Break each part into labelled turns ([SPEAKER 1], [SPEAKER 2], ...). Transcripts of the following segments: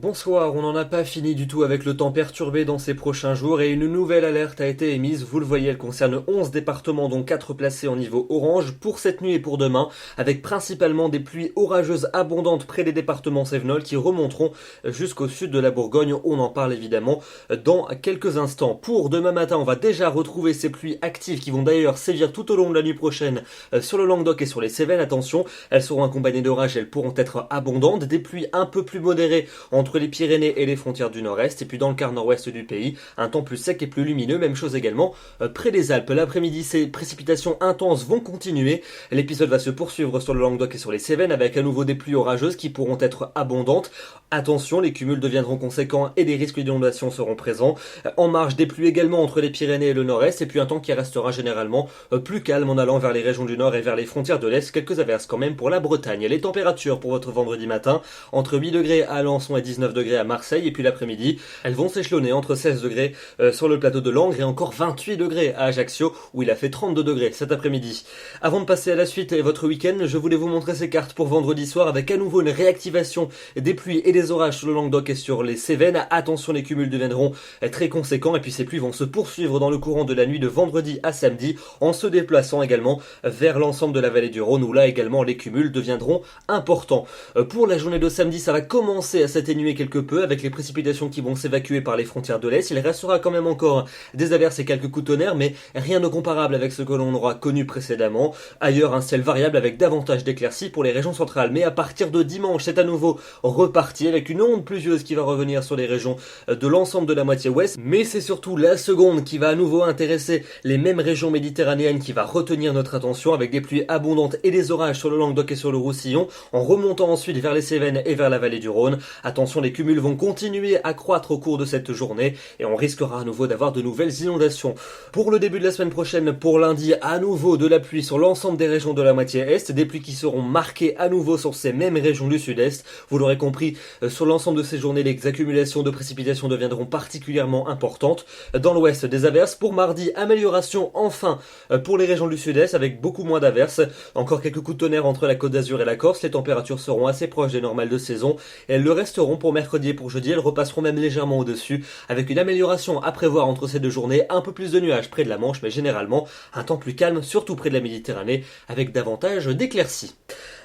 [SPEAKER 1] Bonsoir, on n'en a pas fini du tout avec le temps perturbé dans ces prochains jours et une nouvelle alerte a été émise. Vous le voyez, elle concerne 11 départements dont 4 placés en niveau orange pour cette nuit et pour demain, avec principalement des pluies orageuses abondantes près des départements cévenols qui remonteront jusqu'au sud de la Bourgogne. On en parle évidemment dans quelques instants. Pour demain matin, on va déjà retrouver ces pluies actives qui vont d'ailleurs sévir tout au long de la nuit prochaine sur le Languedoc et sur les Cévennes. Attention, elles seront accompagnées d'orages, elles pourront être abondantes, des pluies un peu plus modérées entre les Pyrénées et les frontières du nord-est, et puis dans le quart nord-ouest du pays, un temps plus sec et plus lumineux, même chose également près des Alpes. L'après-midi, ces précipitations intenses vont continuer, l'épisode va se poursuivre sur le Languedoc et sur les Cévennes, avec à nouveau des pluies orageuses qui pourront être abondantes. Attention, les cumuls deviendront conséquents et des risques d'inondation seront présents. En marge, des pluies également entre les Pyrénées et le nord-est, et puis un temps qui restera généralement plus calme en allant vers les régions du nord et vers les frontières de l'est. Quelques averses quand même pour la Bretagne. Les températures pour votre vendredi matin, entre 8 degrés à Alençon et 19 degrés à Marseille, et puis l'après-midi, elles vont s'échelonner entre 16 degrés sur le plateau de Langres et encore 28 degrés à Ajaccio, où il a fait 32 degrés cet après-midi. Avant de passer à la suite et votre week-end, je voulais vous montrer ces cartes pour vendredi soir, avec à nouveau une réactivation des pluies et des orages sur le Languedoc et sur les Cévennes. Attention, les cumuls deviendront très conséquents, et puis ces pluies vont se poursuivre dans le courant de la nuit de vendredi à samedi, en se déplaçant également vers l'ensemble de la vallée du Rhône, où là également les cumuls deviendront importants. Pour la journée de samedi, ça va commencer à s'atténuer quelque peu, avec les précipitations qui vont s'évacuer par les frontières de l'Est. Il restera quand même encore des averses et quelques coups de tonnerre, mais rien de comparable avec ce que l'on aura connu précédemment. Ailleurs, un ciel variable avec davantage d'éclaircies pour les régions centrales. Mais à partir de dimanche, c'est à nouveau reparti avec une onde pluvieuse qui va revenir sur les régions de l'ensemble de la moitié ouest. Mais c'est surtout la seconde qui va à nouveau intéresser les mêmes régions méditerranéennes qui va retenir notre attention, avec des pluies abondantes et des orages sur le Languedoc et sur le Roussillon, en remontant ensuite vers les Cévennes et vers la vallée du Rhône. Attention, les cumuls vont continuer à croître au cours de cette journée et on risquera à nouveau d'avoir de nouvelles inondations. Pour le début de la semaine prochaine, pour lundi, à nouveau de la pluie sur l'ensemble des régions de la moitié est, des pluies qui seront marquées à nouveau sur ces mêmes régions du sud-est. Vous l'aurez compris, sur l'ensemble de ces journées, les accumulations de précipitations deviendront particulièrement importantes. Dans l'ouest, des averses. Pour mardi, amélioration enfin pour les régions du sud-est avec beaucoup moins d'averses. Encore quelques coups de tonnerre entre la Côte d'Azur et la Corse. Les températures seront assez proches des normales de saison et elles le resteront pour mercredi et pour jeudi. Elles repasseront même légèrement au-dessus, avec une amélioration à prévoir entre ces deux journées. Un peu plus de nuages près de la Manche, mais généralement un temps plus calme, surtout près de la Méditerranée, avec davantage d'éclaircies.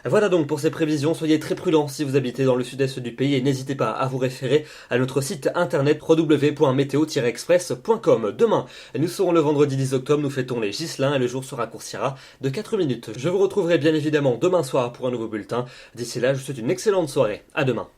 [SPEAKER 1] Voilà donc pour ces prévisions. Soyez très prudents si vous habitez dans le sud-est du pays et n'hésitez pas à vous référer à notre site internet www.meteo-express.com. Demain, nous serons le vendredi 10 octobre, nous fêtons les Ghislains et le jour se raccourcira de 4 minutes. Je vous retrouverai bien évidemment demain soir pour un nouveau bulletin. D'ici là, je vous souhaite une excellente soirée. À demain.